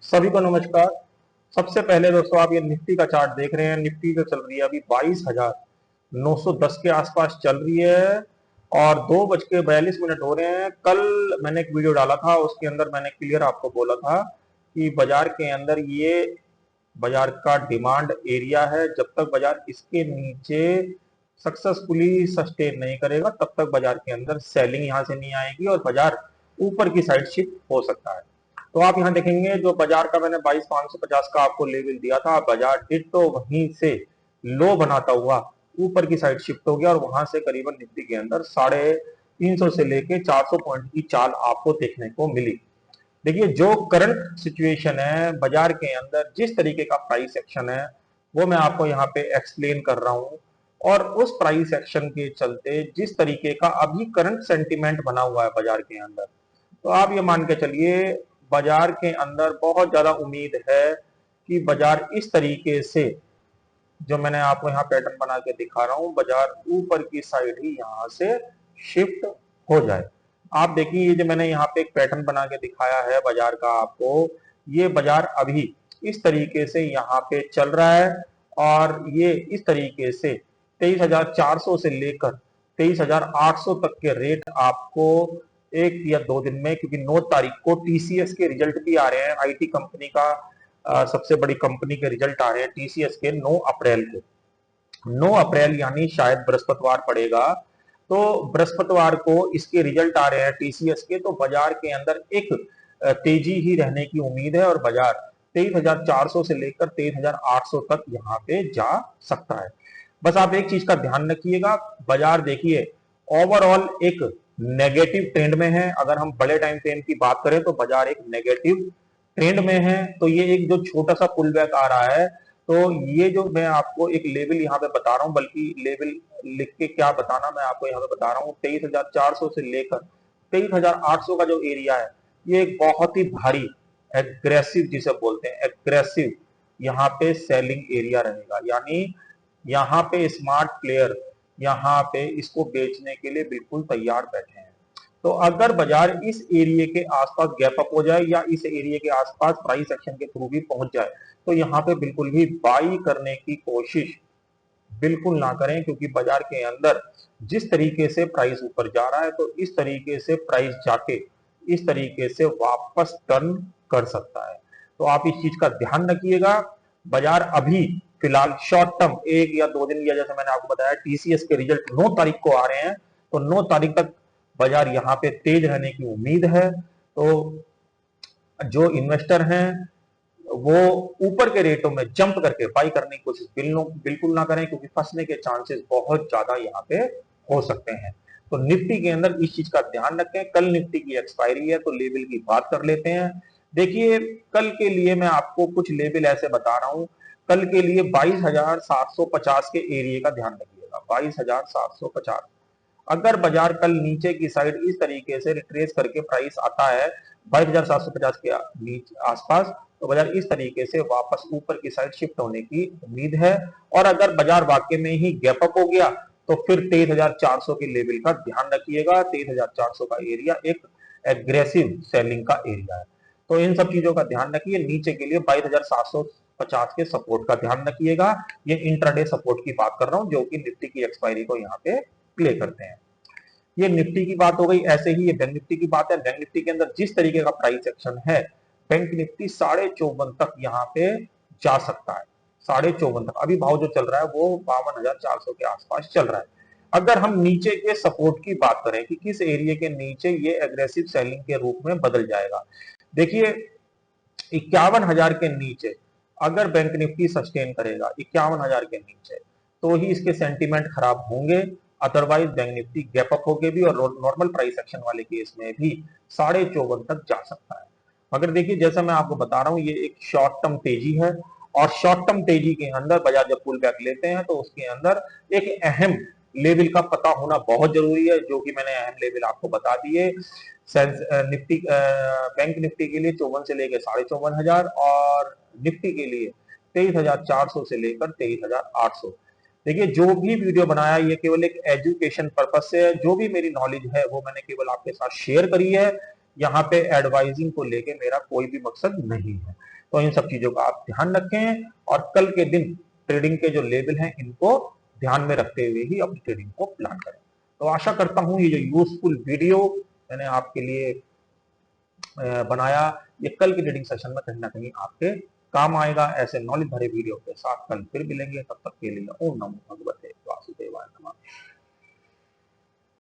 सभी को नमस्कार। सबसे पहले दोस्तों आप ये निफ्टी का चार्ट देख रहे हैं। निफ्टी जो चल रही है अभी 22,910 के आसपास चल रही है और 2:42 हो रहे हैं। कल मैंने एक वीडियो डाला था, उसके अंदर मैंने क्लियर आपको बोला था कि बाजार के अंदर ये बाजार का डिमांड एरिया है। जब तक बाजार इसके नीचे सक्सेसफुली सस्टेन नहीं करेगा तब तक बाजार के अंदर सेलिंग यहां से नहीं आएगी और बाजार ऊपर की साइड शिफ्ट हो सकता है। तो आप यहां देखेंगे जो बाजार का मैंने 22,550 का आपको लेवल दिया था, बाजार डिट्टो वहीं से लो बनाता हुआ ऊपर की साइड शिफ्ट हो गया और वहां से करीबन निफ्टी के अंदर 350 से लेके 400 पॉइंट की चाल आपको देखने को मिली। देखिए जो करंट सिचुएशन है बाजार के अंदर, जिस तरीके का प्राइस एक्शन है वो मैं आपको यहाँ पे एक्सप्लेन कर रहा हूँ और उस प्राइस एक्शन के चलते जिस तरीके का अभी करंट सेंटिमेंट बना हुआ है बाजार के अंदर, तो आप ये मान के चलिए बाजार के अंदर बहुत ज्यादा उम्मीद है कि बाजार इस तरीके से जो मैंने आपको यहाँ पैटर्न बना के दिखा रहा हूँ, बाजार ऊपर की साइड ही यहाँ से शिफ्ट हो जाए। आप देखिए ये जो मैंने यहाँ पे एक पैटर्न बना के दिखाया है बाजार का आपको, ये बाजार अभी इस तरीके से यहाँ पे चल रहा है और ये इस तरीके से 23,400 से लेकर 23,800 तक के रेट आपको 1 या 2 दिन में, क्योंकि 9 तारीख को टीसीएस के रिजल्ट भी आ रहे हैं, आईटी कंपनी का सबसे बड़ी कंपनी के रिजल्ट आ रहे हैं टीसीएस के 9 अप्रैल को। 9 अप्रैल यानी शायद बृहस्पतिवार पड़ेगा, तो बृहस्पतिवार को इसके रिजल्ट आ रहे हैं टीसीएस के, तो बाजार के अंदर एक तेजी ही रहने की उम्मीद है और बाजार 23,400 से लेकर 23,800 तक यहाँ पे जा सकता है। बस आप एक चीज का ध्यान रखिएगा, बाजार देखिए ओवरऑल एक नेगेटिव ट्रेंड में है। अगर हम बड़े टाइम फ्रेम की बात करें तो बाजार एक नेगेटिव ट्रेंड में है। तो ये एक जो छोटा सा पुल बैक आ रहा है, तो ये जो मैं आपको एक लेवल यहाँ पे बता रहा हूँ, बल्कि लेवल लिख के क्या बताना, मैं आपको यहाँ पे बता रहा हूँ 23,400 से लेकर 23,800 का जो एरिया है, ये एक बहुत ही भारी एग्रेसिव, जिसे बोलते हैं एग्रेसिव, यहाँ पे सेलिंग एरिया रहेगा। यानी यहाँ पे स्मार्ट प्लेयर यहाँ पे इसको बेचने के लिए बिल्कुल तैयार बैठे हैं। तो अगर बाजार इस एरिया के आसपास गैप अप हो जाए या इस एरिया के आसपास प्राइस एक्शन के थ्रू भी पहुंच जाए, तो यहाँ पे बिल्कुल भी बाई करने की कोशिश बिल्कुल ना करें, क्योंकि बाजार के अंदर जिस तरीके से प्राइस ऊपर जा रहा है, तो इस तरीके से प्राइस जाके इस तरीके से वापस टर्न कर सकता है। तो आप इस चीज का ध्यान रखिएगा। बाजार अभी फिलहाल शॉर्ट टर्म 1 या 2 दिन, या जैसे मैंने आपको बताया टीसीएस के रिजल्ट 9 तारीख को आ रहे हैं, तो 9 तारीख तक बाजार यहाँ पे तेज रहने की उम्मीद है। तो जो इन्वेस्टर हैं वो ऊपर के रेटों में जंप करके बाई करने की कोशिश बिल्कुल ना करें, क्योंकि फंसने के चांसेस बहुत ज्यादा यहाँ पे हो सकते हैं। तो निफ्टी के अंदर इस चीज का ध्यान रखें। कल निफ्टी की एक्सपायरी है, तो लेवल की बात कर लेते हैं। देखिए कल के लिए मैं आपको कुछ लेवल ऐसे बता रहा हूं। कल के लिए 22,750 के एरिया का ध्यान रखिएगा। 22,750, अगर बाजार कल नीचे की साइड इस तरीके से रिट्रेस करके प्राइस आता है 22,750 के नीचे आसपास, तो बाजार इस तरीके से वापस ऊपर की साइड शिफ्ट होने की उम्मीद है। और अगर बाजार वाकई में ही गैप अप हो गया तो फिर 23,400 के लेवल का ध्यान रखिएगा। 23,400 का एरिया एक एग्रेसिव सेलिंग का एरिया है, तो इन सब चीजों का ध्यान रखिए। नीचे के लिए 22,750 के सपोर्ट का ध्यान रखिएगा। ये इंट्राडे सपोर्ट की बात कर रहा हूं, जो कि निफ्टी की एक्सपायरी को यहाँ पे प्ले करते हैं। ये निफ्टी की बात हो गई। ऐसे ही ये बैंक निफ्टी की बात है। बैंक निफ्टी के अंदर जिस तरीके का प्राइस एक्शन है, बैंक निफ्टी 54.5 तक यहाँ पे जा सकता है। 54.5 तक अभी भाव जो चल रहा है वो 52,400 के आसपास चल रहा है। अगर हम नीचे के सपोर्ट की बात करें कि किस एरिया के नीचे ये एग्रेसिव सेलिंग के रूप में बदल जाएगा, देखिए 51,000 के नीचे अगर बैंक निफ्टी सस्टेन करेगा 51,000 के नीचे, तो ही इसके सेंटीमेंट खराब होंगे। Otherwise bank Nifty gap up होके भी और नॉर्मल प्राइस एक्शन वाले केस में भी 54.5 तक जा सकता है। मगर देखिए जैसा मैं आपको बता रहा हूं, ये एक शॉर्ट टर्म तेजी है और शॉर्ट टर्म तेजी के अंदर बाजार जब पुल बैक लेते हैं तो उसके अंदर एक अहम लेवल का पता होना बहुत जरूरी है, जो कि मैंने अहम लेवल आपको बता दिए। निफ्टी बैंक निफ्टी के लिए 54 से लेकर 54,500 और निफ्टी के लिए 23,400 से लेकर 23,800। देखिए जो भी वीडियो बनाया ये केवल एक एजुकेशन पर्पस से है। जो भी मेरी नॉलेज है वो मैंने केवल आपके साथ शेयर करी है। यहाँ पे एडवाइजिंग को लेके मेरा कोई भी मकसद नहीं है। तो इन सब चीजों का आप ध्यान रखें और कल के दिन ट्रेडिंग के जो लेवल हैं इनको ध्यान में रखते हुए ही अपनी ट्रेडिंग को प्लान करें। तो आशा करता हूं ये जो यूजफुल वीडियो मैंने आपके लिए बनाया, ये कल की ट्रेडिंग सेशन में कहीं ना कहीं आपके काम आएगा। ऐसे नॉलेज भरे वीडियो के साथ कल फिर मिलेंगे, तब तक के लिए ओम नमो भगवते वासुदेवाय नमः।